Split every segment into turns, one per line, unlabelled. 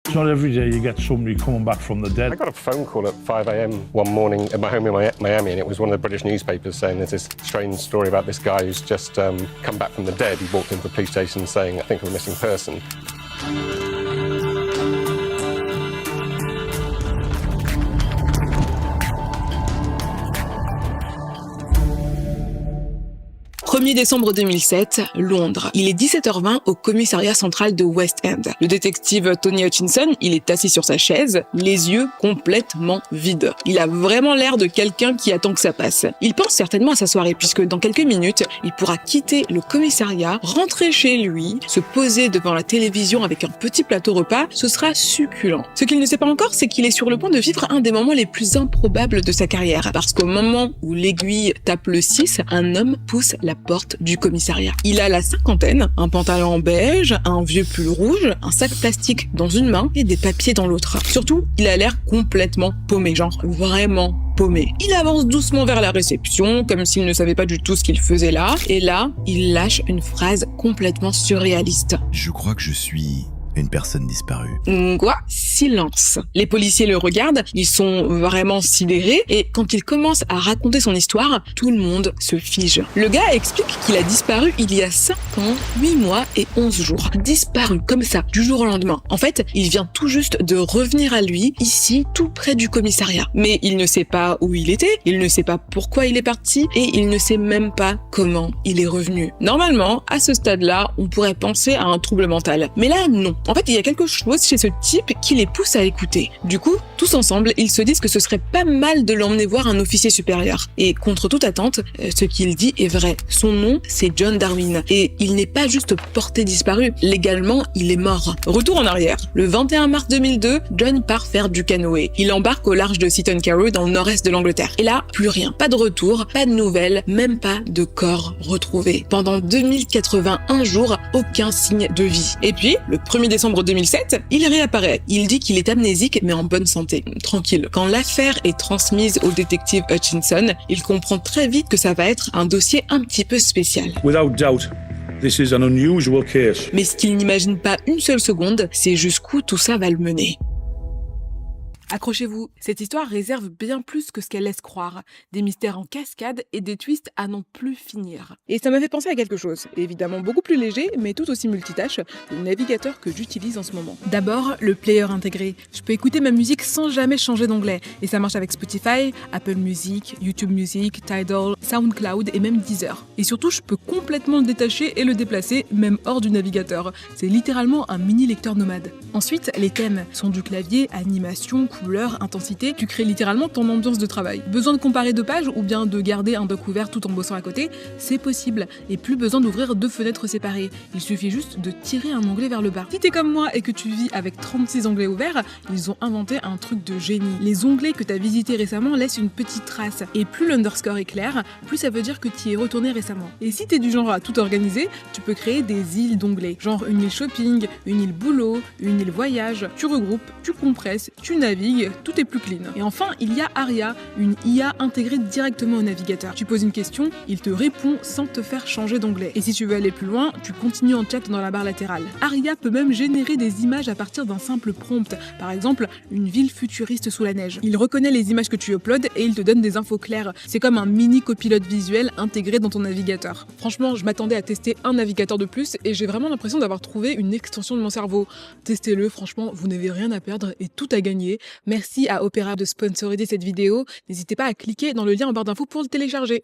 It's not every day you get somebody coming back from the dead.
I got a phone call at 5 a.m. one morning at my home in Miami, and it was one of the British newspapers saying there's this strange story about this guy who's just come back from the dead. He walked into the police station saying, I think I'm a missing person.
« 1er décembre 2007, Londres. Il est 17h20 au commissariat central de West End. Le détective Tony Hutchinson, il est assis sur sa chaise, les yeux complètement vides. Il a vraiment l'air de quelqu'un qui attend que ça passe. Il pense certainement à sa soirée puisque dans quelques minutes, il pourra quitter le commissariat, rentrer chez lui, se poser devant la télévision avec un petit plateau repas. Ce sera succulent. Ce qu'il ne sait pas encore, c'est qu'il est sur le point de vivre un des moments les plus improbables de sa carrière. Parce qu'au moment où l'aiguille tape le 6, un homme pousse la porte du commissariat. Il a la cinquantaine, un pantalon beige, un vieux pull rouge, un sac plastique dans une main et des papiers dans l'autre. Surtout, il a l'air complètement paumé, genre vraiment paumé. Il avance doucement vers la réception, comme s'il ne savait pas du tout ce qu'il faisait là, et là, il lâche une phrase complètement surréaliste.
Je crois que je suis une personne disparue.
Quoi ? Silence. Les policiers le regardent, ils sont vraiment sidérés, et quand il commence à raconter son histoire, tout le monde se fige. Le gars explique qu'il a disparu il y a 5 ans, 8 mois et 11 jours. Disparu, comme ça, du jour au lendemain. En fait, il vient tout juste de revenir à lui, ici, tout près du commissariat. Mais il ne sait pas où il était, il ne sait pas pourquoi il est parti, et il ne sait même pas comment il est revenu. Normalement, à ce stade-là, on pourrait penser à un trouble mental. Mais là, non. En fait, il y a quelque chose chez ce type qui les pousse à écouter. Du coup, tous ensemble, ils se disent que ce serait pas mal de l'emmener voir un officier supérieur. Et contre toute attente, ce qu'il dit est vrai. Son nom, c'est John Darwin. Et il n'est pas juste porté disparu. Légalement, il est mort. Retour en arrière. Le 21 mars 2002, John part faire du canoë. Il embarque au large de Seaton Carew dans le nord-est de l'Angleterre. Et là, plus rien. Pas de retour, pas de nouvelles, même pas de corps retrouvé. Pendant 2081 jours, aucun signe de vie. Et puis, le 1er décembre 2007, il réapparaît. Il dit qu'il est amnésique mais en bonne santé. Tranquille. Quand l'affaire est transmise au détective Hutchinson, il comprend très vite que ça va être un dossier un petit peu spécial.
Without doubt, this is an unusual case.
Mais ce qu'il n'imagine pas une seule seconde, c'est jusqu'où tout ça va le mener. Accrochez-vous, cette histoire réserve bien plus que ce qu'elle laisse croire. Des mystères en cascade et des twists à n'en plus finir. Et ça m'a fait penser à quelque chose, évidemment beaucoup plus léger, mais tout aussi multitâche, le navigateur que j'utilise en ce moment. D'abord, le player intégré. Je peux écouter ma musique sans jamais changer d'onglet. Et ça marche avec Spotify, Apple Music, YouTube Music, Tidal, SoundCloud et même Deezer. Et surtout, je peux complètement le détacher et le déplacer, même hors du navigateur. C'est littéralement un mini lecteur nomade. Ensuite, les thèmes sont du clavier, animation, couleur, intensité, tu crées littéralement ton ambiance de travail. Besoin de comparer 2 pages ou bien de garder un doc ouvert tout en bossant à côté, c'est possible. Et plus besoin d'ouvrir 2 fenêtres séparées. Il suffit juste de tirer un onglet vers le bas. Si t'es comme moi et que tu vis avec 36 onglets ouverts, ils ont inventé un truc de génie. Les onglets que t'as visités récemment laissent une petite trace. Et plus l'underscore est clair, plus ça veut dire que t'y es retourné récemment. Et si t'es du genre à tout organiser, tu peux créer des îles d'onglets. Genre une île shopping, une île boulot, une île voyage. Tu regroupes, tu compresses, tu navigues, tout est plus clean. Et enfin, il y a Aria, une IA intégrée directement au navigateur. Tu poses une question, il te répond sans te faire changer d'onglet. Et si tu veux aller plus loin, tu continues en chat dans la barre latérale. Aria peut même générer des images à partir d'un simple prompt. Par exemple, une ville futuriste sous la neige. Il reconnaît les images que tu uploads et il te donne des infos claires. C'est comme un mini copilote visuel intégré dans ton navigateur. Franchement, je m'attendais à tester un navigateur de plus et j'ai vraiment l'impression d'avoir trouvé une extension de mon cerveau. Testez-le, franchement, vous n'avez rien à perdre et tout à gagner. Merci à Opera de sponsoriser cette vidéo. N'hésitez pas à cliquer dans le lien en barre d'infos pour le télécharger.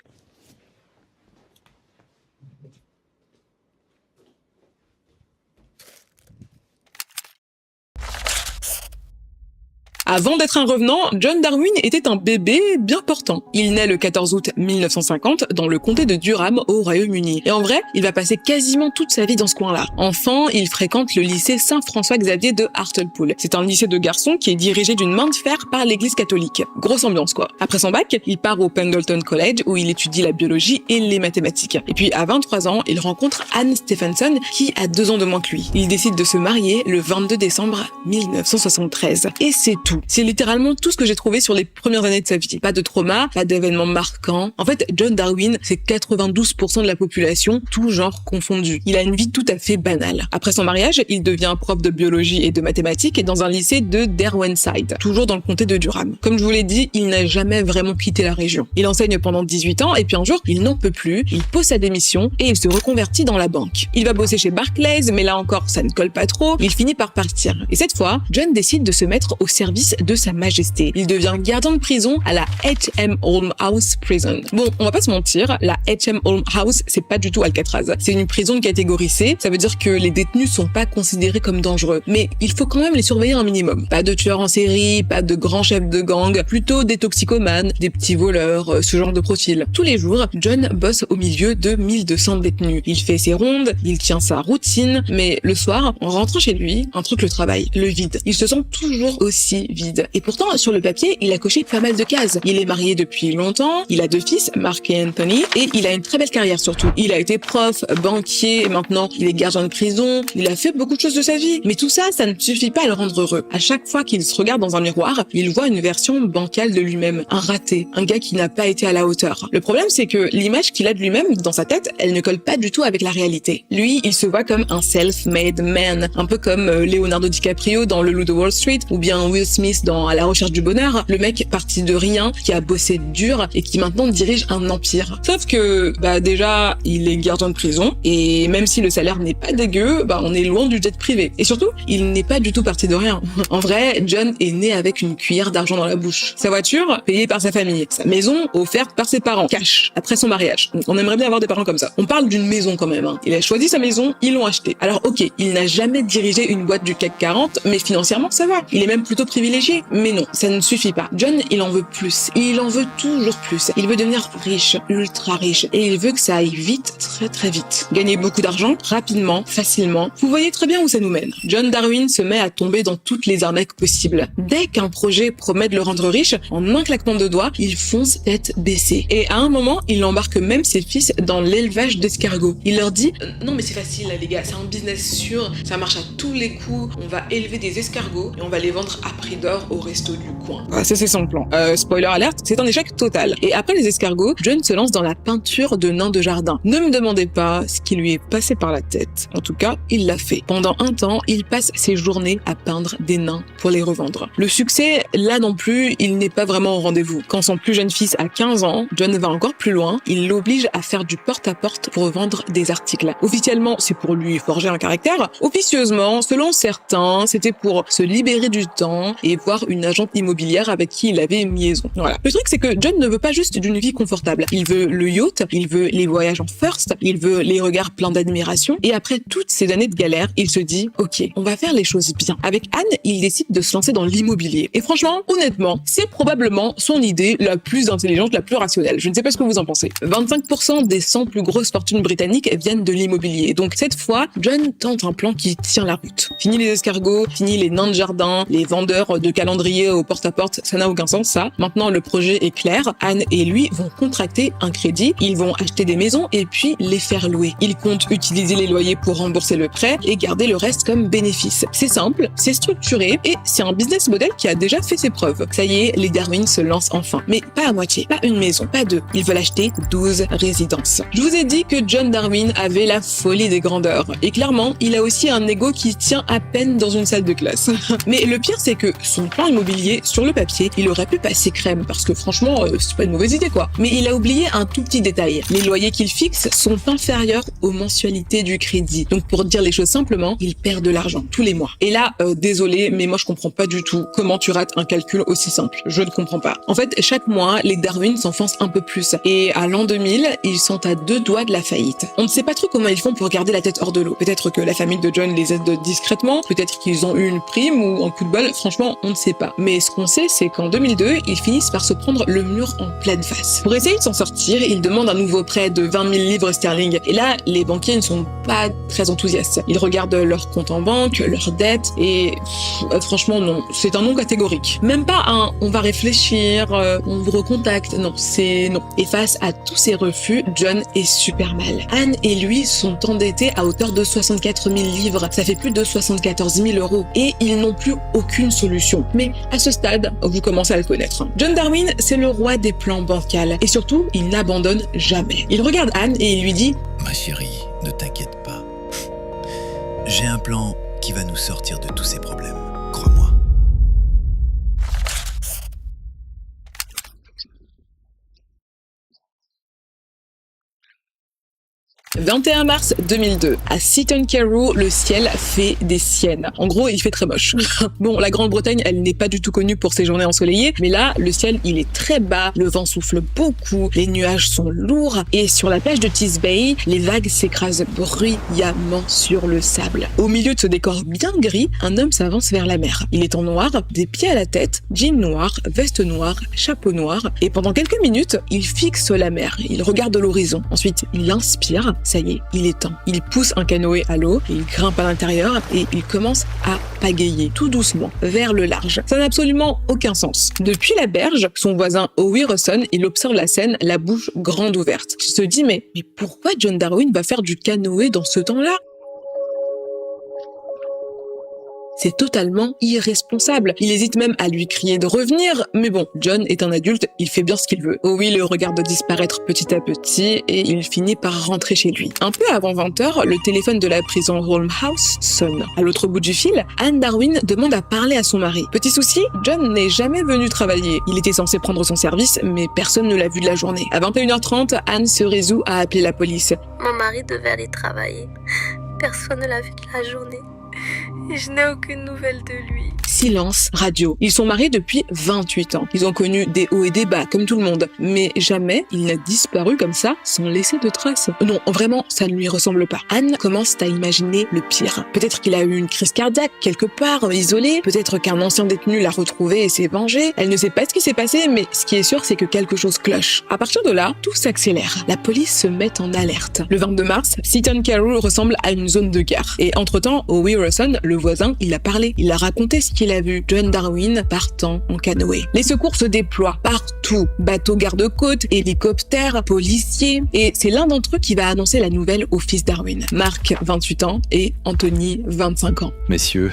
Avant d'être un revenant, John Darwin était un bébé bien portant. Il naît le 14 août 1950 dans le comté de Durham au Royaume-Uni. Et en vrai, il va passer quasiment toute sa vie dans ce coin-là. Enfant, il fréquente le lycée Saint-François-Xavier de Hartlepool. C'est un lycée de garçons qui est dirigé d'une main de fer par l'église catholique. Grosse ambiance quoi. Après son bac, il part au Pendleton College où il étudie la biologie et les mathématiques. Et puis à 23 ans, il rencontre Anne Stephenson qui a 2 ans de moins que lui. Il décide de se marier le 22 décembre 1973. Et c'est tout. tout. C'est littéralement tout ce que j'ai trouvé sur les premières années de sa vie. Pas de trauma, pas d'événements marquants. En fait, John Darwin, c'est 92% de la population, tout genre confondu. Il a une vie tout à fait banale. Après son mariage, il devient prof de biologie et de mathématiques dans un lycée de Derwentshire, toujours dans le comté de Durham. Comme je vous l'ai dit, il n'a jamais vraiment quitté la région. Il enseigne pendant 18 ans et puis un jour, il n'en peut plus, il pose sa démission et il se reconvertit dans la banque. Il va bosser chez Barclays, mais là encore, ça ne colle pas trop, il finit par partir. Et cette fois, John décide de se mettre au service de Sa Majesté. Il devient gardien de prison à la H.M. Holmes House Prison. Bon, on va pas se mentir, la H.M. Holmes House, c'est pas du tout Alcatraz. C'est une prison de catégorie C, ça veut dire que les détenus sont pas considérés comme dangereux. Mais il faut quand même les surveiller un minimum. Pas de tueurs en série, pas de grands chefs de gang, plutôt des toxicomanes, des petits voleurs, ce genre de profil. Tous les jours, John bosse au milieu de 1200 détenus. Il fait ses rondes, il tient sa routine, mais le soir, en rentrant chez lui, un truc le travaille, le vide. Il se sent toujours aussi vide. Et pourtant, sur le papier, il a coché pas mal de cases. Il est marié depuis longtemps, il a 2 fils, Mark et Anthony, et il a une très belle carrière surtout. Il a été prof, banquier, et maintenant il est gardien de prison, il a fait beaucoup de choses de sa vie. Mais tout ça, ça ne suffit pas à le rendre heureux. À chaque fois qu'il se regarde dans un miroir, il voit une version bancale de lui-même, un raté, un gars qui n'a pas été à la hauteur. Le problème, c'est que l'image qu'il a de lui-même dans sa tête, elle ne colle pas du tout avec la réalité. Lui, il se voit comme un self-made man, un peu comme Leonardo DiCaprio dans Le Loup de Wall Street, ou bien Will Smith dans À la recherche du bonheur, le mec parti de rien, qui a bossé dur et qui maintenant dirige un empire. Sauf que, déjà, il est gardien de prison, et même si le salaire n'est pas dégueu, on est loin du jet privé. Et surtout, il n'est pas du tout parti de rien. En vrai, John est né avec une cuillère d'argent dans la bouche. Sa voiture, payée par sa famille. Sa maison, offerte par ses parents. Cash. Après son mariage. On aimerait bien avoir des parents comme ça. On parle d'une maison quand même. Il a choisi sa maison, ils l'ont achetée. Alors ok, il n'a jamais dirigé une boîte du CAC 40, mais financièrement ça va. Il est même plutôt privilégié. Mais non, ça ne suffit pas. John, il en veut plus. Il en veut toujours plus. Il veut devenir riche, ultra riche. Et il veut que ça aille vite, très très vite. Gagner beaucoup d'argent, rapidement, facilement. Vous voyez très bien où ça nous mène. John Darwin se met à tomber dans toutes les arnaques possibles. Dès qu'un projet promet de le rendre riche, en un claquement de doigts, il fonce tête baissée. Et à un moment, il embarque même ses fils dans l'élevage d'escargots. Il leur dit non mais c'est facile là les gars, c'est un business sûr, ça marche à tous les coups, on va élever des escargots et on va les vendre à prix d'or au resto du coin. Ça c'est son plan. Spoiler alert, c'est un échec total. Et après les escargots, John se lance dans la peinture de nains de jardin. Ne me demandez pas ce qui lui est passé par la tête. En tout cas, il l'a fait. Pendant un temps, il passe ses journées à peindre des nains pour les revendre. Le succès, là non plus, il n'est pas vraiment au rendez-vous. Quand son plus jeune fils a 15 ans, John va encore plus loin. Il l'oblige à faire du porte-à-porte pour vendre des articles. Officiellement, c'est pour lui forger un caractère. Officieusement, selon certains, c'était pour se libérer du temps et voir une agente immobilière avec qui il avait une liaison. Voilà. Le truc, c'est que John ne veut pas juste d'une vie confortable. Il veut le yacht, il veut les voyages en first, il veut les regards pleins d'admiration. Et après toutes ces années de galère, il se dit, ok, on va faire les choses bien. Avec Anne, il décide de se lancer dans l'immobilier. Et franchement, honnêtement, c'est probablement son idée la plus intelligente, la plus rationnelle. Je ne sais pas ce que vous en pensez. 25% des 100 plus grosses fortunes britanniques viennent de l'immobilier. Donc cette fois, John tente un plan qui tient la route. Fini les escargots, fini les nains de jardin, les vendeurs de calendriers au porte-à-porte, ça n'a aucun sens ça. Maintenant le projet est clair, Anne et lui vont contracter un crédit, ils vont acheter des maisons et puis les faire louer. Ils comptent utiliser les loyers pour rembourser le prêt et garder le reste comme bénéfice. C'est simple, c'est structuré et c'est un business model qui a déjà fait ses preuves. Ça y est, les Darwin se lancent enfin. Mais pas à moitié, pas une maison, pas 2. Ils veulent acheter 12 résidences. Je vous ai dit que John Darwin avait la folie des grandeurs. Et clairement, il a aussi un ego qui tient à peine dans une salle de classe. Mais le pire, c'est que son plan immobilier, sur le papier, il aurait pu passer crème, parce que franchement, c'est pas une mauvaise idée quoi. Mais il a oublié un tout petit détail. Les loyers qu'il fixe sont inférieurs aux mensualités du crédit. Donc pour dire les choses simplement, il perd de l'argent tous les mois. Et là, désolé, mais moi je comprends pas du tout comment tu rates un calcul aussi simple. Je ne comprends pas. En fait, chaque mois, les Darwin s'enfoncent un peu plus. Et à l'an 2000, ils sont à 2 doigts de la faillite. On ne sait pas trop comment ils font pour garder la tête hors de l'eau. Peut-être que la famille de John les aide discrètement, peut-être qu'ils ont eu une prime ou un coup de bol, franchement, on ne sait pas. Mais ce qu'on sait, c'est qu'en 2002, ils finissent par se prendre le mur en pleine face. Pour essayer de s'en sortir, ils demandent un nouveau prêt de 20 000 livres sterling. Et là, les banquiers ne sont pas très enthousiastes. Ils regardent leur compte en banque, leurs dettes, et franchement, non. C'est un non catégorique. Même pas un « on va réfléchir, on vous recontacte ». Non, c'est non. Et face à tous ces refus, John est super mal. Anne et lui sont endettés à hauteur de 64 000 livres. Ça fait plus de 74 000 euros. Et ils n'ont plus aucune solution. solution. Mais à ce stade, vous commencez à le connaître. John Darwin, c'est le roi des plans bancals. Et surtout, il n'abandonne jamais. Il regarde Anne et il lui dit
Ma chérie, ne t'inquiète pas. J'ai un plan qui va nous sortir de tous ces problèmes, crois-moi.
21 mars 2002, à Seaton Carew, le ciel fait des siennes. En gros, il fait très moche. Bon, la Grande-Bretagne, elle n'est pas du tout connue pour ses journées ensoleillées, mais là, le ciel, il est très bas, le vent souffle beaucoup, les nuages sont lourds, et sur la plage de Tees Bay, les vagues s'écrasent bruyamment sur le sable. Au milieu de ce décor bien gris, un homme s'avance vers la mer. Il est en noir, des pieds à la tête, jean noir, veste noire, chapeau noir, et pendant quelques minutes, il fixe la mer, il regarde l'horizon. Ensuite, il inspire. Ça y est, il est temps. Il pousse un canoë à l'eau, il grimpe à l'intérieur et il commence à pagayer tout doucement vers le large. Ça n'a absolument aucun sens. Depuis la berge, son voisin Howie Rosson, il observe la scène, la bouche grande ouverte. Il se dit mais pourquoi John Darwin va faire du canoë dans ce temps-là ? C'est totalement irresponsable. Il hésite même à lui crier de revenir, mais bon, John est un adulte, il fait bien ce qu'il veut. Howie le regarde disparaître petit à petit et il finit par rentrer chez lui. Un peu avant 20h, le téléphone de la prison Holme House sonne. À l'autre bout du fil, Anne Darwin demande à parler à son mari. Petit souci, John n'est jamais venu travailler. Il était censé prendre son service, mais personne ne l'a vu de la journée. À 21h30, Anne se résout à appeler la police.
Mon mari devait aller travailler. Personne ne l'a vu de la journée. Et je n'ai aucune nouvelle de lui.
Silence radio. Ils sont mariés depuis 28 ans. Ils ont connu des hauts et des bas, comme tout le monde. Mais jamais il n'a disparu comme ça, sans laisser de traces. Non, vraiment, ça ne lui ressemble pas. Anne commence à imaginer le pire. Peut-être qu'il a eu une crise cardiaque, quelque part, isolé. Peut-être qu'un ancien détenu l'a retrouvé et s'est vengé. Elle ne sait pas ce qui s'est passé, mais ce qui est sûr, c'est que quelque chose cloche. À partir de là, tout s'accélère. La police se met en alerte. Le 22 mars, Seaton Carew ressemble à une zone de guerre. Et entre-temps, Howie Rosson, le voisin, il a parlé. Il a raconté ce qu'il a vu. John Darwin partant en canoë. Les secours se déploient partout. Bateaux garde-côtes, hélicoptères, policiers. Et c'est l'un d'entre eux qui va annoncer la nouvelle au fils Darwin. Mark, 28 ans, et Anthony, 25 ans.
Messieurs,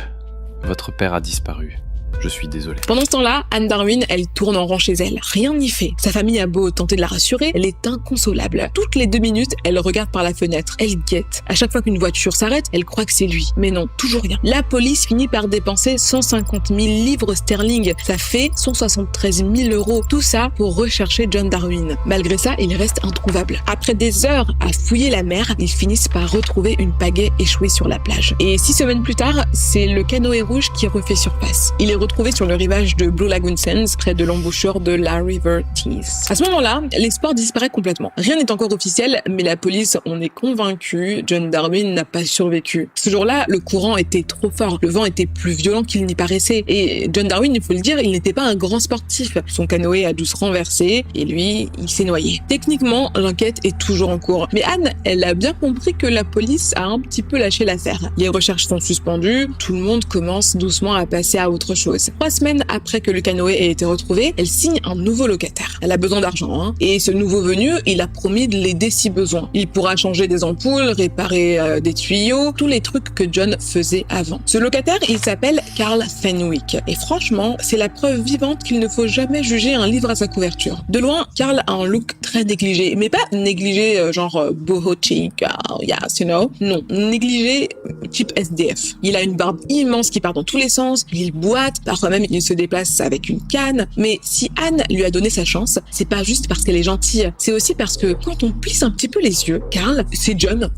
votre père a disparu. Je suis désolé.
Pendant ce temps-là, Anne Darwin, elle tourne en rond chez elle. Rien n'y fait. Sa famille a beau tenter de la rassurer, elle est inconsolable. Toutes les 2 minutes, elle regarde par la fenêtre. Elle guette. À chaque fois qu'une voiture s'arrête, elle croit que c'est lui. Mais non, toujours rien. La police finit par dépenser 150 000 livres sterling. Ça fait 173 000 €. Tout ça pour rechercher John Darwin. Malgré ça, il reste introuvable. Après des heures à fouiller la mer, ils finissent par retrouver une pagaie échouée sur la plage. Et 6 semaines plus tard, c'est le canoë rouge qui refait surface. Il est retrouvé sur le rivage de Blue Lagoon Sands, près de l'embouchure de la River Tees. À ce moment-là, l'espoir disparaît complètement. Rien n'est encore officiel, mais la police en est convaincue, John Darwin n'a pas survécu. Ce jour-là, le courant était trop fort, le vent était plus violent qu'il n'y paraissait, et John Darwin, il faut le dire, il n'était pas un grand sportif. Son canoë a dû se renverser, et lui, il s'est noyé. Techniquement, l'enquête est toujours en cours, mais Anne, elle a bien compris que la police a un petit peu lâché l'affaire. Les recherches sont suspendues, tout le monde commence doucement à passer à autre chose. 3 semaines après que le canoë ait été retrouvé, elle signe un nouveau locataire. Elle a besoin d'argent, hein. Et ce nouveau venu, il a promis de l'aider si besoin. Il pourra changer des ampoules, réparer des tuyaux, tous les trucs que John faisait avant. Ce locataire, il s'appelle Carl Fenwick. Et franchement, c'est la preuve vivante qu'il ne faut jamais juger un livre à sa couverture. De loin, Carl a un look très négligé. Mais pas négligé genre boho chic, yes, you know. Non, négligé type SDF. Il a une barbe immense qui part dans tous les sens, il boite, parfois même il se déplace avec une canne. Mais si Anne lui a donné sa chance, c'est pas juste parce qu'elle est gentille, c'est aussi parce que quand on plisse un petit peu les yeux, Carl, c'est John.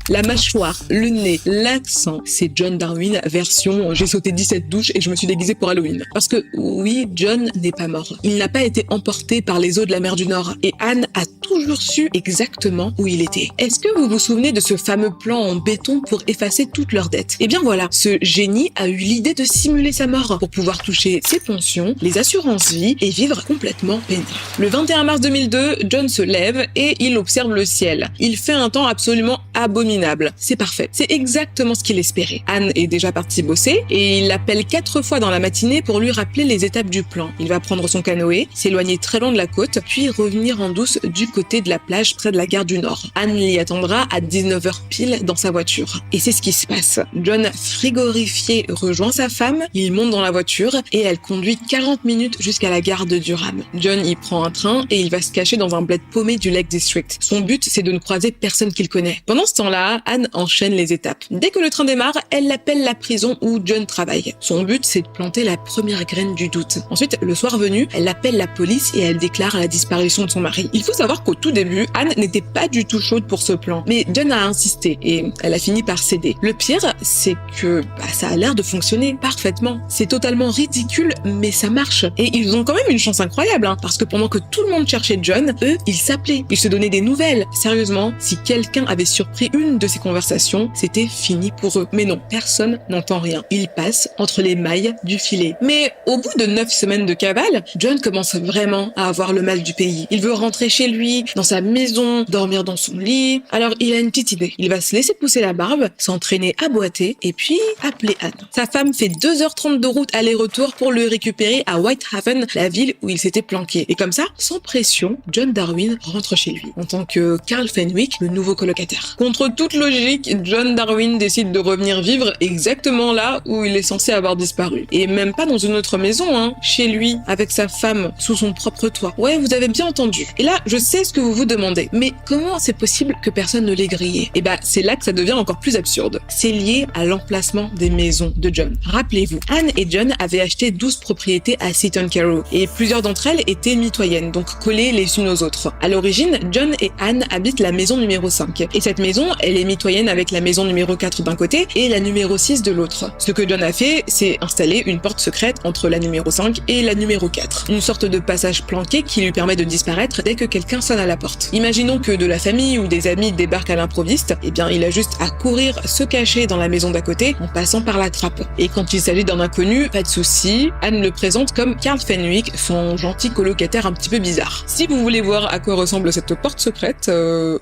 La mâchoire, le nez, l'accent, c'est John Darwin version j'ai sauté 17 douches et je me suis déguisée pour Halloween. Parce que oui, John n'est pas mort. Il n'a pas été emporté par les eaux de la mer du Nord et Anne a toujours su exactement où il était. Est-ce que vous vous souvenez de ce fameux plan en béton pour effacer toutes leurs dettes? Eh bien voilà, ce génie a eu l'idée de simuler sa mort pour pouvoir toucher ses pensions, les assurances vie et vivre complètement peiné. Le 21 mars 2002, John se lève et il observe le ciel. Il fait un temps absolument abominable. C'est parfait. C'est exactement ce qu'il espérait. Anne est déjà partie bosser et il l'appelle 4 fois dans la matinée pour lui rappeler les étapes du plan. Il va prendre son canoë, s'éloigner très loin de la côte, puis revenir en douce du côté de la plage près de la gare du Nord. Anne l'y attendra à 19h pile dans sa voiture. Et c'est ce qui se passe. John, frigorifié, rejoint sa femme. Il Il monte dans la voiture et elle conduit 40 minutes jusqu'à la gare de Durham. John y prend un train et il va se cacher dans un bled paumé du Lake District. Son but, c'est de ne croiser personne qu'il connaît. Pendant ce temps-là, Anne enchaîne les étapes. Dès que le train démarre, elle appelle la prison où John travaille. Son but, c'est de planter la première graine du doute. Ensuite, le soir venu, elle appelle la police et elle déclare la disparition de son mari. Il faut savoir qu'au tout début, Anne n'était pas du tout chaude pour ce plan. Mais John a insisté et elle a fini par céder. Le pire, c'est que ça a l'air de fonctionner parfaitement. C'est totalement ridicule, mais ça marche. Et ils ont quand même une chance incroyable, parce que pendant que tout le monde cherchait John, eux, ils s'appelaient. Ils se donnaient des nouvelles. Sérieusement, si quelqu'un avait surpris une de ces conversations, c'était fini pour eux. Mais non, personne n'entend rien. Ils passent entre les mailles du filet. Mais au bout de 9 semaines de cavale, John commence vraiment à avoir le mal du pays. Il veut rentrer chez lui, dans sa maison, dormir dans son lit. Alors il a une petite idée. Il va se laisser pousser la barbe, s'entraîner à boiter et puis appeler Anne. Sa femme fait 2h30 de route aller-retour pour le récupérer à Whitehaven, la ville où il s'était planqué. Et comme ça, sans pression, John Darwin rentre chez lui en tant que Carl Fenwick, le nouveau colocataire. Contre toute logique, John Darwin décide de revenir vivre exactement là où il est censé avoir disparu. Et même pas dans une autre maison, chez lui, avec sa femme, sous son propre toit. Ouais, vous avez bien entendu. Et là, je sais ce que vous vous demandez. Mais comment c'est possible que personne ne l'ait grillé? Et c'est là que ça devient encore plus absurde. C'est lié à l'emplacement des maisons de John. Rappelez-vous, Anne et John avaient acheté 12 propriétés à Seaton Carew. Et plusieurs d'entre elles étaient mitoyennes, donc collées les unes aux autres. À l'origine, John et Anne habitent la maison numéro 5. Et cette maison, elle est mitoyenne avec la maison numéro 4 d'un côté et la numéro 6 de l'autre. Ce que John a fait, c'est installer une porte secrète entre la numéro 5 et la numéro 4. Une sorte de passage planqué qui lui permet de disparaître dès que quelqu'un sonne à la porte. Imaginons que de la famille ou des amis débarquent à l'improviste, il a juste à courir, se cacher dans la maison d'à côté en passant par la trappe. Et quand il s'agit d'un inconnu, pas de souci, Anne le présente comme Carl Fenwick, son gentil colocataire un petit peu bizarre. Si vous voulez voir à quoi ressemble cette porte secrète,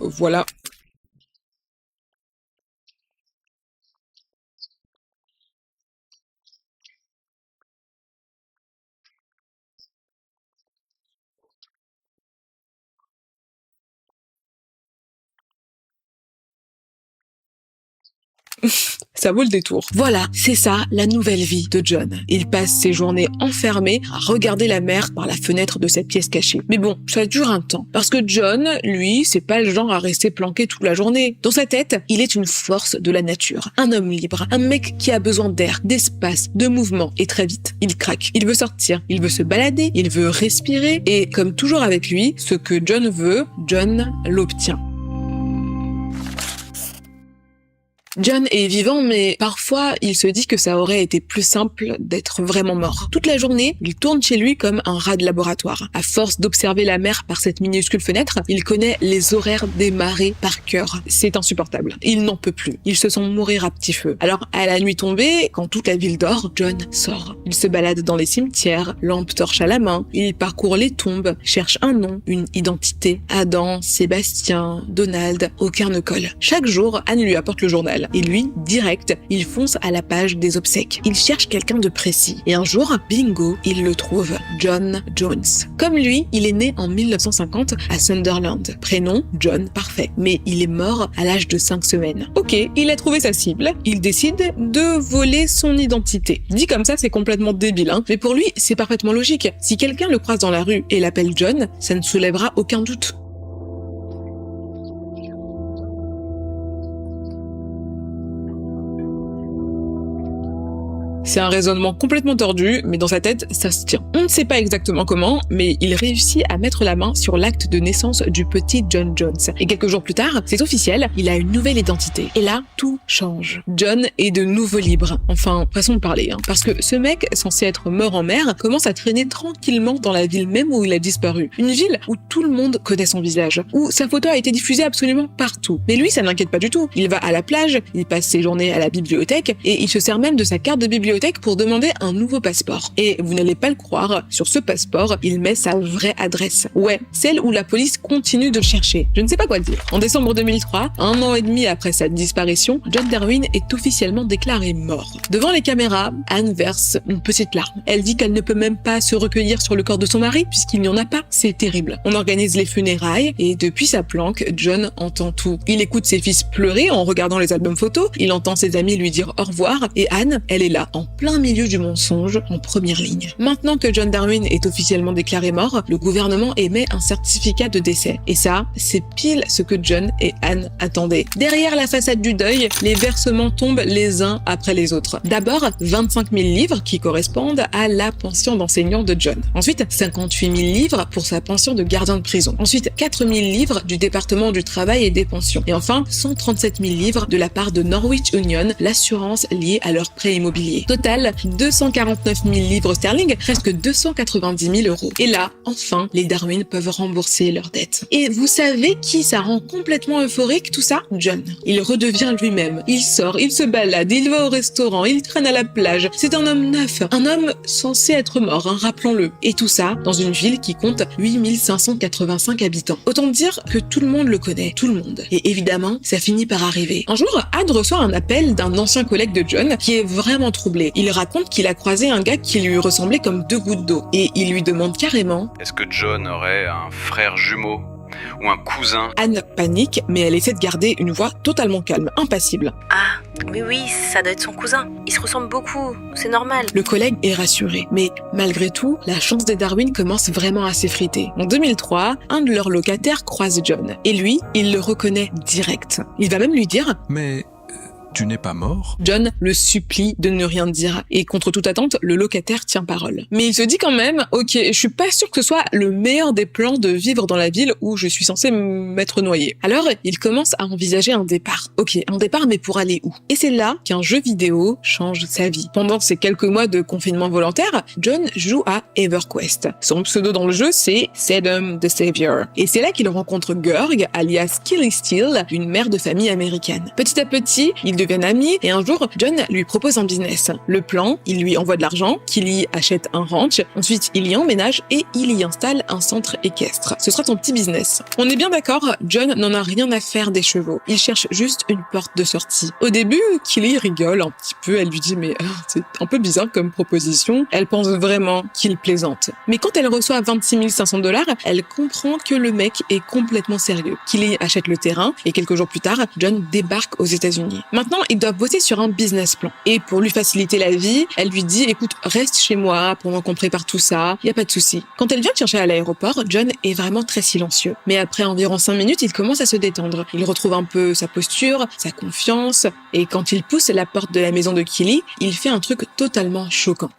voilà. Ça vaut le détour. Voilà, c'est ça, la nouvelle vie de John. Il passe ses journées enfermé à regarder la mer par la fenêtre de cette pièce cachée. Mais bon, ça dure un temps. Parce que John, lui, c'est pas le genre à rester planqué toute la journée. Dans sa tête, il est une force de la nature. Un homme libre. Un mec qui a besoin d'air, d'espace, de mouvement. Et très vite, il craque. Il veut sortir. Il veut se balader. Il veut respirer. Et comme toujours avec lui, ce que John veut, John l'obtient. John est vivant, mais parfois, il se dit que ça aurait été plus simple d'être vraiment mort. Toute la journée, il tourne chez lui comme un rat de laboratoire. À force d'observer la mer par cette minuscule fenêtre, il connaît les horaires des marées par cœur. C'est insupportable. Il n'en peut plus. Il se sent mourir à petit feu. Alors, à la nuit tombée, quand toute la ville dort, John sort. Il se balade dans les cimetières, lampe torche à la main. Il parcourt les tombes, cherche un nom, une identité. Adam, Sébastien, Donald, aucun ne colle. Chaque jour, Anne lui apporte le journal. Et lui, direct, il fonce à la page des obsèques. Il cherche quelqu'un de précis. Et un jour, bingo, il le trouve. John Jones. Comme lui, il est né en 1950 à Sunderland. Prénom, John, parfait. Mais il est mort à l'âge de 5 semaines. Ok, il a trouvé sa cible. Il décide de voler son identité. Dit comme ça, c'est complètement débile, mais pour lui, c'est parfaitement logique. Si quelqu'un le croise dans la rue et l'appelle John, ça ne soulèvera aucun doute. C'est un raisonnement complètement tordu, mais dans sa tête, ça se tient. On ne sait pas exactement comment, mais il réussit à mettre la main sur l'acte de naissance du petit John Jones. Et quelques jours plus tard, c'est officiel, il a une nouvelle identité. Et là, tout change. John est de nouveau libre. Enfin, façon de parler, parce que ce mec, censé être mort en mer, commence à traîner tranquillement dans la ville même où il a disparu. Une ville où tout le monde connaît son visage, où sa photo a été diffusée absolument partout. Mais lui, ça n'inquiète pas du tout. Il va à la plage, il passe ses journées à la bibliothèque, et il se sert même de sa carte de bibliothèque pour demander un nouveau passeport. Et vous n'allez pas le croire, sur ce passeport, il met sa vraie adresse. Ouais, celle où la police continue de le chercher. Je ne sais pas quoi dire. En décembre 2003, 1 an et demi après sa disparition, John Darwin est officiellement déclaré mort. Devant les caméras, Anne verse une petite larme. Elle dit qu'elle ne peut même pas se recueillir sur le corps de son mari, puisqu'il n'y en a pas. C'est terrible. On organise les funérailles, et depuis sa planque, John entend tout. Il écoute ses fils pleurer en regardant les albums photos, il entend ses amis lui dire au revoir, et Anne, elle est là, en plein milieu du mensonge, en première ligne. Maintenant que John Darwin est officiellement déclaré mort, le gouvernement émet un certificat de décès. Et ça, c'est pile ce que John et Anne attendaient. Derrière la façade du deuil, les versements tombent les uns après les autres. D'abord, 25 000 livres qui correspondent à la pension d'enseignant de John. Ensuite, 58 000 livres pour sa pension de gardien de prison. Ensuite, 4 000 livres du département du travail et des pensions. Et enfin, 137 000 livres de la part de Norwich Union, l'assurance liée à leur prêt immobilier. Total, 249 000 livres sterling, presque 290 000 euros. Et là, enfin, les Darwin peuvent rembourser leurs dettes. Et vous savez qui ça rend complètement euphorique, tout ça? John. Il redevient lui-même. Il sort, il se balade, il va au restaurant, il traîne à la plage. C'est un homme neuf, un homme censé être mort, hein, rappelons-le. Et tout ça dans une ville qui compte 8 585 habitants. Autant dire que tout le monde le connaît, tout le monde. Et évidemment, ça finit par arriver. Un jour, Anne reçoit un appel d'un ancien collègue de John qui est vraiment troublé. Il raconte qu'il a croisé un gars qui lui ressemblait comme 2 gouttes d'eau. Et il lui demande carrément:
Est-ce que John aurait un frère jumeau ou un cousin?
Anne panique, mais elle essaie de garder une voix totalement calme, impassible.
Ah, oui, ça doit être son cousin. Ils se ressemblent beaucoup, c'est normal.
Le collègue est rassuré, mais malgré tout, la chance des Darwin commence vraiment à s'effriter. En 2003, un de leurs locataires croise John, et lui, il le reconnaît direct. Il va même lui dire:
Mais tu n'es pas mort?
John le supplie de ne rien dire, et contre toute attente, le locataire tient parole. Mais il se dit quand même: ok, je suis pas sûr que ce soit le meilleur des plans de vivre dans la ville où je suis censé m'être noyé. Alors, il commence à envisager un départ. Ok, un départ, mais pour aller où? Et c'est là qu'un jeu vidéo change sa vie. Pendant ces quelques mois de confinement volontaire, John joue à EverQuest. Son pseudo dans le jeu, c'est Saddam the Savior. Et c'est là qu'il rencontre Gerg, alias Killy Steele, une mère de famille américaine. Petit à petit, ils deviennent amis, et un jour, John lui propose un business. Le plan, il lui envoie de l'argent, Killy achète un ranch, ensuite il y emménage et il y installe un centre équestre. Ce sera son petit business. On est bien d'accord, John n'en a rien à faire des chevaux. Il cherche juste une porte de sortie. Au début, Killy rigole un petit peu, elle lui dit: mais c'est un peu bizarre comme proposition. Elle pense vraiment qu'il plaisante. Mais quand elle reçoit 26 500 $, elle comprend que le mec est complètement sérieux. Killy achète le terrain, et quelques jours plus tard, John débarque aux États-Unis. Maintenant, il doit bosser sur un business plan. Et pour lui faciliter la vie, elle lui dit: écoute, reste chez moi pendant qu'on prépare tout ça, y a pas de souci. Quand elle vient le chercher à l'aéroport, John est vraiment très silencieux. Mais après environ 5 minutes, il commence à se détendre. Il retrouve un peu sa posture, sa confiance, et quand il pousse la porte de la maison de Killy, il fait un truc totalement choquant.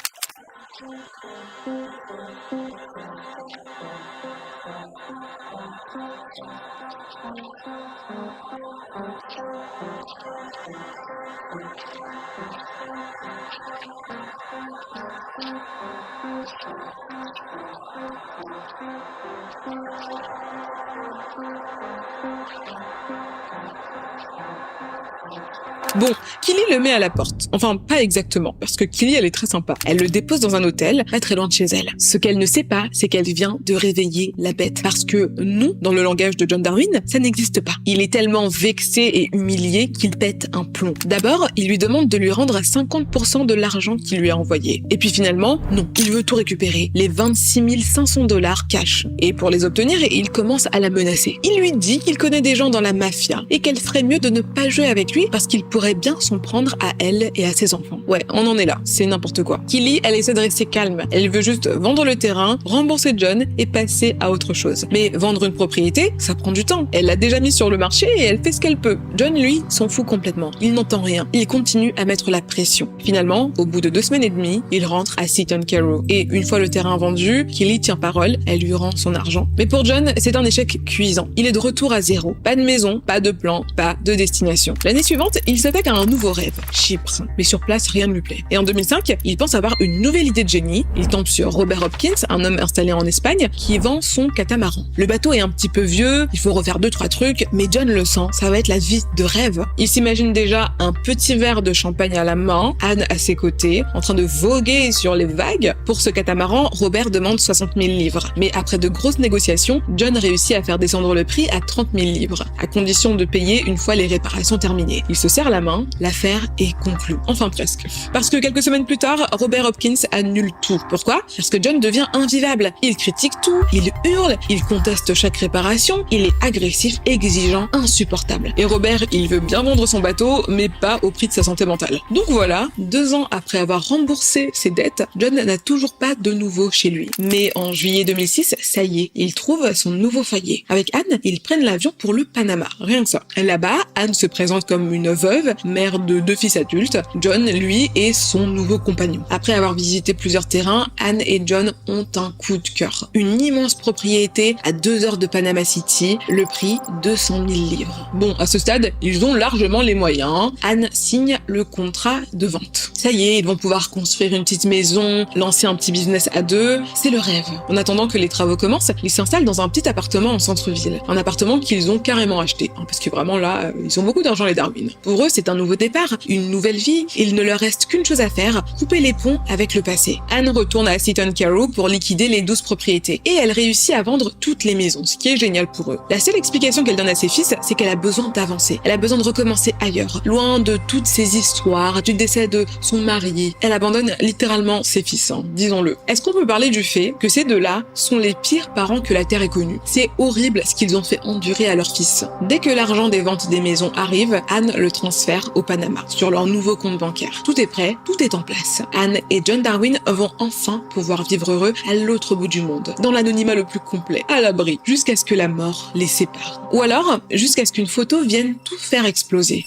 Bon, Killy le met à la porte. Enfin, pas exactement, parce que Killy, elle est très sympa. Elle le dépose dans un hôtel, pas très loin de chez elle. Ce qu'elle ne sait pas, c'est qu'elle vient de réveiller la bête. Parce que non, dans le langage de John Darwin, ça n'existe pas. Il est tellement vexé et humilié qu'il pète un plomb. D'abord, il lui demande de lui rendre 50% de l'argent qu'il lui a envoyé. Et puis finalement, non, il veut tout récupérer. Les 26 500 $ cash. Et pour les obtenir, il commence à la menacer. Il lui dit qu'il connaît des gens dans la mafia et qu'elle ferait mieux de ne pas jouer avec lui parce qu'il pourrait bien s'en prendre à elle et à ses enfants. Ouais, on en est là, c'est n'importe quoi. Killy, elle essaie de rester calme. Elle veut juste vendre le terrain, rembourser John et passer à autre chose. Mais vendre une propriété, ça prend du temps. Elle l'a déjà mis sur le marché et elle fait ce qu'elle peut. John, lui, s'en fout complètement. Il n'entend rien. Il continue à mettre la pression. Finalement, au bout de 2 semaines et demie, il rentre à Seaton Carew. Et une fois le terrain vendu, Killy tient parole, elle lui rend son argent. Mais pour John, c'est un échec cuisant. Il est de retour à zéro. Pas de maison, pas de plan, pas de destination. L'année suivante, il s'attaque à un nouveau rêve, Chypre. Mais sur place, rien ne lui plaît. Et en 2005, il pense avoir une nouvelle idée de génie. Il tombe sur Robert Hopkins, un homme installé en Espagne, qui vend son catamaran. Le bateau est un petit peu vieux, il faut refaire 2-3 trucs, mais John le sent, ça va être la vie de rêve. Il s'imagine déjà un petit verre de champagne à la main, Anne à ses côtés, en train de voguer sur les vagues. Pour ce catamaran, Robert demande 60 000 livres. Mais après de grosses négociations, John réussit à faire descendre le prix à 30 000 livres, à condition de payer une fois les réparations terminées. Il se serre la main, l'affaire est conclue. Enfin presque. Parce que quelques semaines plus tard, Robert Hopkins annule tout. Pourquoi? Parce que John devient invivable. Il critique tout, il hurle, il conteste chaque réparation, il est agressif, exigeant, insupportable. Et Robert, il veut bien vendre son bateau, mais pas au prix de sa santé mentale. Donc voilà, 2 ans après avoir remboursé ses dettes, John n'a toujours pas de nouveau chez lui. Mais en juillet 2006, ça y est, il trouve son nouveau foyer. Avec Anne, ils prennent l'avion pour le Panama. Rien que ça. Là-bas, Anne se présente comme une veuve, mère de 2 fils adultes. John, lui, est son nouveau compagnon. Après avoir visité plusieurs terrains, Anne et John ont un coup de cœur. Une immense propriété à 2 heures de Panama City, le prix 200 000 livres. Bon, à ce stade, ils ont largement les moyens. Anne signe le contrat de vente. Ça y est, ils vont pouvoir construire une petite maison, lancer un petit business à 2. C'est le rêve. En attendant que les travaux commencent, ils s'installent dans un petit appartement en centre-ville. Un appartement qu'ils ont carrément acheté. Parce que vraiment là, ils ont beaucoup d'argent les Darwin. Pour eux, c'est un nouveau départ, une nouvelle vie. Il ne leur reste qu'une chose à faire, couper les ponts avec le passé. Anne retourne à Seaton Carew pour liquider les 12 propriétés. Et elle réussit à vendre toutes les maisons, ce qui est génial pour eux. La seule explication qu'elle donne à ses fils, c'est qu'elle a besoin d'avancer. Elle a besoin de recommencer ailleurs, loin de toutes ces histoires, du décès de son mari. Elle abandonne littéralement ses fils, disons-le. Est-ce qu'on peut parler du fait que ces deux-là sont les pires parents que la Terre ait connus? C'est horrible ce qu'ils ont fait endurer à leurs fils. Dès que l'argent des ventes des maisons arrive, Anne le transfère au Panama, sur leur nouveau compte bancaire. Tout est prêt, tout est en place. Anne et John Darwin vont enfin pouvoir vivre heureux à l'autre bout du monde, dans l'anonymat le plus complet, à l'abri, jusqu'à ce que la mort les sépare. Ou alors, jusqu'à ce qu'une photo vienne tout faire exploser.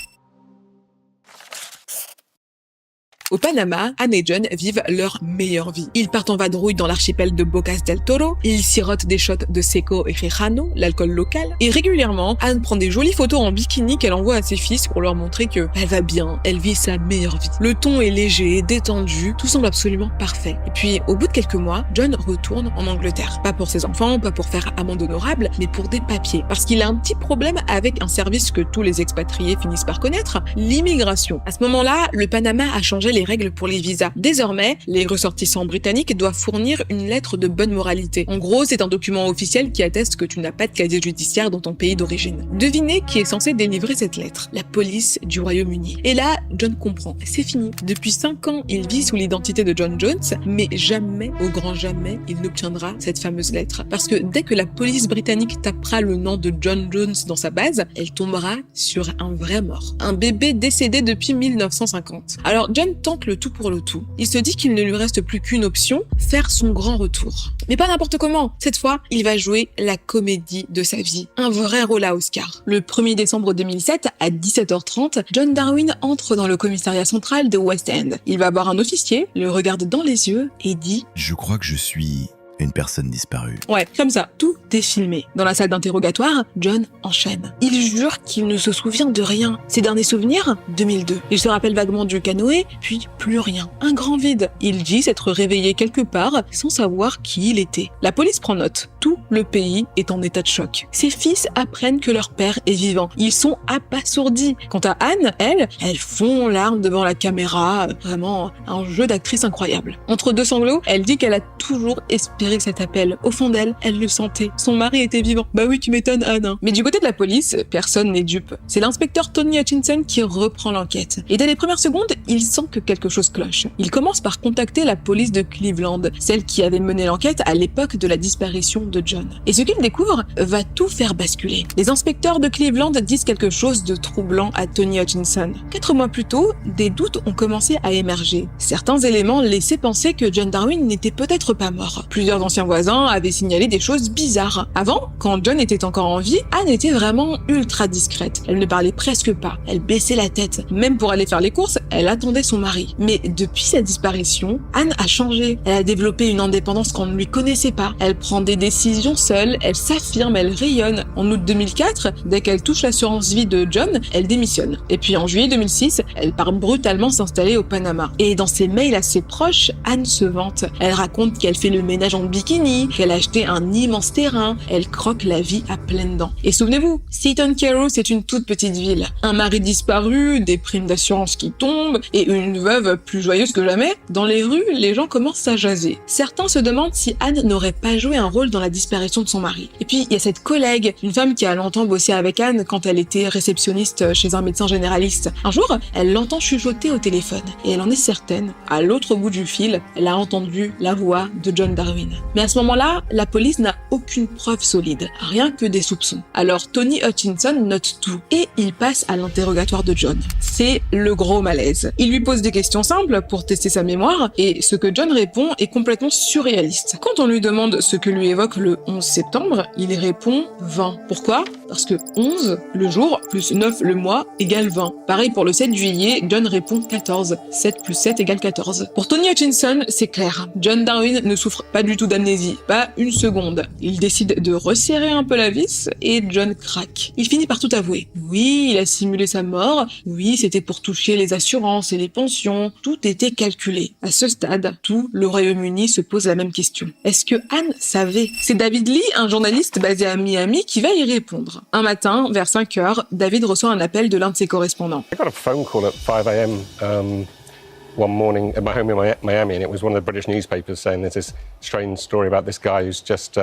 Au Panama, Anne et John vivent leur meilleure vie. Ils partent en vadrouille dans l'archipel de Bocas del Toro, ils sirotent des shots de Seco et Rejano, l'alcool local, et régulièrement, Anne prend des jolies photos en bikini qu'elle envoie à ses fils pour leur montrer que elle va bien, elle vit sa meilleure vie. Le ton est léger, détendu, tout semble absolument parfait. Et puis, au bout de quelques mois, John retourne en Angleterre. Pas pour ses enfants, pas pour faire amende honorable, mais pour des papiers. Parce qu'il a un petit problème avec un service que tous les expatriés finissent par connaître, l'immigration. À ce moment-là, le Panama a changé les règles pour les visas. Désormais, les ressortissants britanniques doivent fournir une lettre de bonne moralité. En gros, c'est un document officiel qui atteste que tu n'as pas de casier judiciaire dans ton pays d'origine. Devinez qui est censé délivrer cette lettre? La police du Royaume-Uni. Et là, John comprend. C'est fini. Depuis 5 ans, il vit sous l'identité de John Jones, mais jamais, au grand jamais, il n'obtiendra cette fameuse lettre. Parce que dès que la police britannique tapera le nom de John Jones dans sa base, elle tombera sur un vrai mort. Un bébé décédé depuis 1950. Alors, John tente le tout pour le tout. Il se dit qu'il ne lui reste plus qu'une option, faire son grand retour. Mais pas n'importe comment. Cette fois, il va jouer la comédie de sa vie. Un vrai rôle à Oscar. Le 1er décembre 2007, à 17h30, John Darwin entre dans le commissariat central de West End. Il va voir un officier, le regarde dans les yeux et dit «
Je crois que je suis une personne disparue. »
Ouais, comme ça, tout est filmé. Dans la salle d'interrogatoire, John enchaîne. Il jure qu'il ne se souvient de rien. Ses derniers souvenirs, 2002. Il se rappelle vaguement du canoë, puis plus rien. Un grand vide. Il dit s'être réveillé quelque part sans savoir qui il était. La police prend note. Tout le pays est en état de choc. Ses fils apprennent que leur père est vivant. Ils sont abasourdis. Quant à Anne, elle fond en larmes devant la caméra. Vraiment, un jeu d'actrice incroyable. Entre deux sanglots, elle dit qu'elle a toujours espéré cet appel. Au fond d'elle, elle le sentait. Son mari était vivant. Bah oui, tu m'étonnes, Anne. Mais du côté de la police, personne n'est dupe. C'est l'inspecteur Tony Hutchinson qui reprend l'enquête. Et dès les premières secondes, il sent que quelque chose cloche. Il commence par contacter la police de Cleveland, celle qui avait mené l'enquête à l'époque de la disparition de John. Et ce qu'il découvre va tout faire basculer. Les inspecteurs de Cleveland disent quelque chose de troublant à Tony Hutchinson. 4 mois plus tôt, des doutes ont commencé à émerger. Certains éléments laissaient penser que John Darwin n'était peut-être pas mort. Plusieurs anciens voisins avaient signalé des choses bizarres. Avant, quand John était encore en vie, Anne était vraiment ultra discrète. Elle ne parlait presque pas. Elle baissait la tête. Même pour aller faire les courses, elle attendait son mari. Mais depuis sa disparition, Anne a changé. Elle a développé une indépendance qu'on ne lui connaissait pas. Elle prend des décisions seule, elle s'affirme, elle rayonne. En août 2004, dès qu'elle touche l'assurance vie de John, elle démissionne. Et puis en juillet 2006, elle part brutalement s'installer au Panama. Et dans ses mails à ses proches, Anne se vante. Elle raconte qu'elle fait le ménage en de bikini, qu'elle a acheté un immense terrain. Elle croque la vie à pleines dents. Et souvenez-vous, Seaton Carew, c'est une toute petite ville. Un mari disparu, des primes d'assurance qui tombent et une veuve plus joyeuse que jamais. Dans les rues, les gens commencent à jaser. Certains se demandent si Anne n'aurait pas joué un rôle dans la disparition de son mari. Et puis, il y a cette collègue, une femme qui a longtemps bossé avec Anne quand elle était réceptionniste chez un médecin généraliste. Un jour, elle l'entend chuchoter au téléphone et elle en est certaine, à l'autre bout du fil, elle a entendu la voix de John Darwin. Mais à ce moment-là, la police n'a aucune preuve solide, rien que des soupçons. Alors Tony Hutchinson note tout et il passe à l'interrogatoire de John. C'est le gros malaise. Il lui pose des questions simples pour tester sa mémoire et ce que John répond est complètement surréaliste. Quand on lui demande ce que lui évoque le 11 septembre, il répond 20. Pourquoi ? Parce que 11, le jour, plus 9, le mois, égale 20. Pareil pour le 7 juillet, John répond 14. 7 plus 7 égale 14. Pour Tony Hutchinson, c'est clair. John Darwin ne souffre pas du tout d'amnésie, pas une seconde. Il décide de resserrer un peu la vis et John craque. Il finit par tout avouer. Oui, il a simulé sa mort. Oui, c'était pour toucher les assurances et les pensions. Tout était calculé. À ce stade, tout le Royaume-Uni se pose la même question. Est-ce que Anne savait ? C'est David Lee, un journaliste basé à Miami, qui va y répondre. Un matin, vers 5 heures, David reçoit un appel de l'un de ses correspondants.
I got a phone call at 5 a.m. One morning at my home in Miami, and it was one of the British newspapers saying there's this strange story about this guy who's just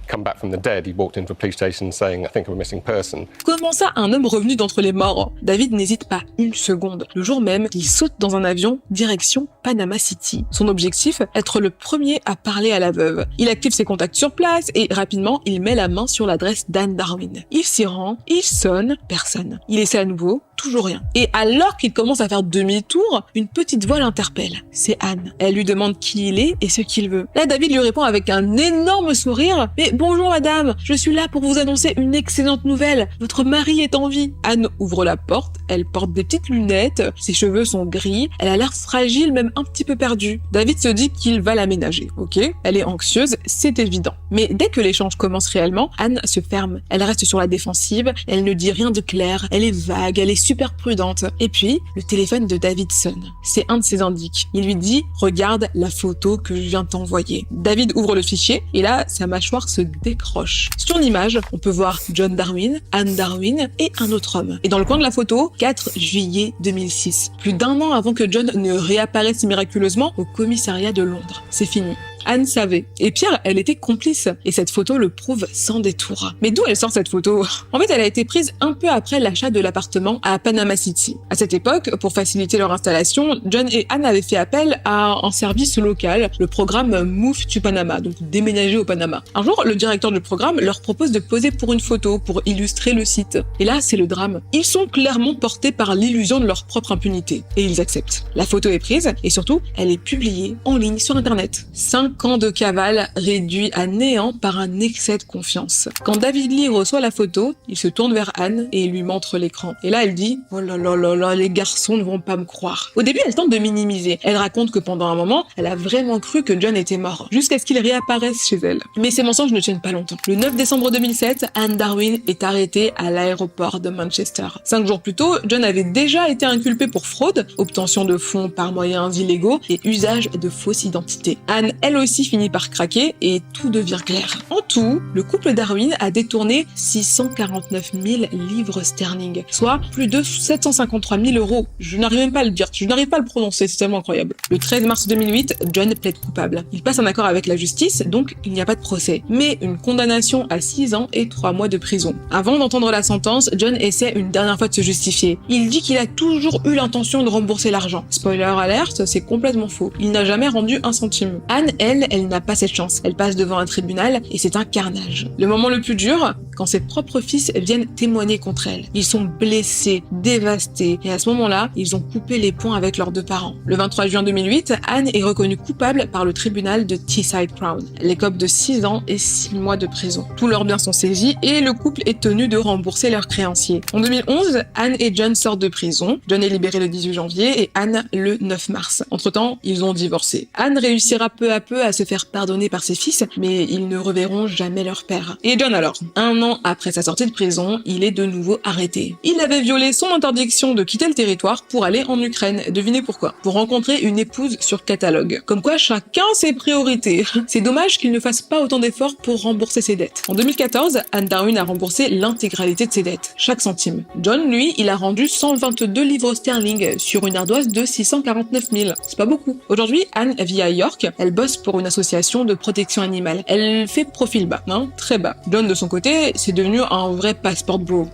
come back from the dead. He walked into a police station saying, I think I'm a missing person.
Comment ça, un homme revenu d'entre les morts ? David n'hésite pas une seconde. Le jour même, il saute dans un avion, direction Panama City. Son objectif, être le premier à parler à la veuve. Il active ses contacts sur place et rapidement, il met la main sur l'adresse d'Anne Darwin. Il s'y rend, il sonne, personne. Il essaie à nouveau, toujours rien. Et alors qu'il commence à faire demi-tour, une petite voix l'interpelle. C'est Anne. Elle lui demande qui il est et ce qu'il veut. Là, David lui répond avec un énorme sourire. « Mais bonjour madame, je suis là pour vous annoncer une excellente nouvelle. Votre mari est en vie. » Anne ouvre la porte, elle porte des petites lunettes, ses cheveux sont gris, elle a l'air fragile, même un petit peu perdue. David se dit qu'il va l'aménager, ok ? Elle est anxieuse, c'est évident. Mais dès que l'échange commence réellement, Anne se ferme. Elle reste sur la défensive, elle ne dit rien de clair, elle est vague, elle est super prudente. Et puis, le téléphone de David sonne. C'est un de ses indices. Il lui dit « Regarde la photo que je viens de t'envoyer ». David ouvre le fichier et là, sa mâchoire se décroche. Sur l'image, on peut voir John Darwin, Anne Darwin et un autre homme. Et dans le coin de la photo, 4 juillet 2006. Plus d'un an avant que John ne réapparaisse miraculeusement au commissariat de Londres. C'est fini. Anne savait. Et Pierre, elle était complice. Et cette photo le prouve sans détour. Mais d'où elle sort cette photo ? En fait, elle a été prise un peu après l'achat de l'appartement à Panama City. À cette époque, pour faciliter leur installation, John et Anne avaient fait appel à un service local, le programme Move to Panama, donc déménager au Panama. Un jour, le directeur du programme leur propose de poser pour une photo, pour illustrer le site. Et là, c'est le drame. Ils sont clairement portés par l'illusion de leur propre impunité. Et ils acceptent. La photo est prise, et surtout, elle est publiée en ligne sur Internet. 5 ans de cavale réduit à néant par un excès de confiance. Quand David Lee reçoit la photo, il se tourne vers Anne et lui montre l'écran. Et là, elle dit « Oh là là là là, les garçons ne vont pas me croire ». Au début, elle tente de minimiser. Elle raconte que pendant un moment, elle a vraiment cru que John était mort, jusqu'à ce qu'il réapparaisse chez elle. Mais ces mensonges ne tiennent pas longtemps. Le 9 décembre 2007, Anne Darwin est arrêtée à l'aéroport de Manchester. 5 jours plus tôt, John avait déjà été inculpé pour fraude, obtention de fonds par moyens illégaux et usage de fausses identités. Anne, elle aussi, finit par craquer et tout devient clair. En tout, le couple Darwin a détourné 649 000 livres sterling, soit plus de 753 000 euros. Je n'arrive même pas à le dire, je n'arrive pas à le prononcer, c'est tellement incroyable. Le 13 mars 2008, John plaide coupable. Il passe un accord avec la justice, donc il n'y a pas de procès, mais une condamnation à 6 ans et 3 mois de prison. Avant d'entendre la sentence, John essaie une dernière fois de se justifier. Il dit qu'il a toujours eu l'intention de rembourser l'argent. Spoiler alerte, c'est complètement faux. Il n'a jamais rendu un centime. Anne, elle n'a pas cette chance. Elle passe devant un tribunal et c'est un carnage. Le moment le plus dur, quand ses propres fils viennent témoigner contre elle. Ils sont blessés, dévastés, et à ce moment-là, ils ont coupé les ponts avec leurs 2 parents. Le 23 juin 2008, Anne est reconnue coupable par le tribunal de Teesside Crown. Elle écope de 6 ans et 6 mois de prison. Tous leurs biens sont saisis et le couple est tenu de rembourser leurs créanciers. En 2011, Anne et John sortent de prison. John est libéré le 18 janvier et Anne le 9 mars. Entre-temps, ils ont divorcé. Anne réussira peu à peu à se faire pardonner par ses fils, mais ils ne reverront jamais leur père. Et John alors ? 1 an après sa sortie de prison, il est de nouveau arrêté. Il avait violé son interdiction de quitter le territoire pour aller en Ukraine. Devinez pourquoi? Pour rencontrer une épouse sur catalogue. Comme quoi chacun ses priorités. C'est dommage qu'il ne fasse pas autant d'efforts pour rembourser ses dettes. En 2014, Anne Darwin a remboursé l'intégralité de ses dettes, chaque centime. John, lui, il a rendu 122 livres sterling sur une ardoise de 649 000. C'est pas beaucoup. Aujourd'hui, Anne vit à York. Elle bosse pour une association de protection animale. Elle fait profil bas, très bas. John, de son côté, c'est devenu un vrai passport bro.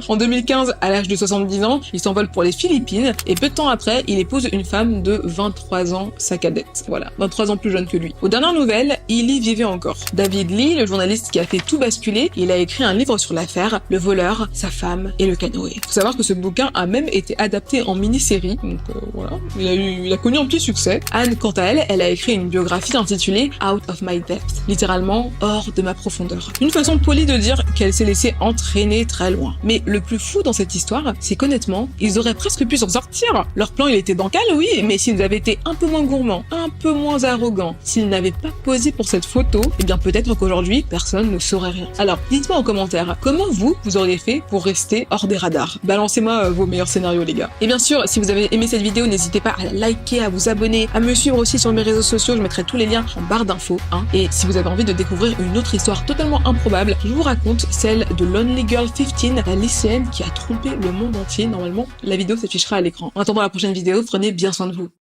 En 2015, à l'âge de 70 ans, il s'envole pour les Philippines et peu de temps après, il épouse une femme de 23 ans, sa cadette. Voilà, 23 ans plus jeune que lui. Aux dernières nouvelles, il y vivait encore. David Lee, le journaliste qui a fait tout basculer, il a écrit un livre sur l'affaire, Le voleur, sa femme et le canoë. Faut savoir que ce bouquin a même été adapté en mini-série, donc voilà, il a connu un petit succès. Anne, quant à elle, elle a écrit une biographie intitulée Out of My Depth, littéralement hors de ma profondeur. Une façon polie de dire qu'elle s'est laissée entraîner très loin. Mais le plus fou dans cette histoire, c'est qu'honnêtement, ils auraient presque pu s'en sortir. Leur plan, il était bancal, oui, mais s'ils avaient été un peu moins gourmands, un peu moins arrogants, s'ils n'avaient pas posé pour cette photo, eh bien peut-être qu'aujourd'hui, personne ne saurait rien. Alors, dites-moi en commentaire, comment vous auriez fait pour rester hors des radars? Balancez-moi vos meilleurs scénarios, les gars. Et bien sûr, si vous avez aimé cette vidéo, n'hésitez pas à la liker, à vous abonner, à me suivre aussi sur mes réseaux sociaux, je mettrai tous les liens en barre d'infos. Et si vous avez envie de découvrir une autre histoire totalement improbable, je vous raconte celle de Lonely Girl 15, la lycéenne qui a trompé le monde entier. Normalement, la vidéo s'affichera à l'écran. En attendant la prochaine vidéo, prenez bien soin de vous.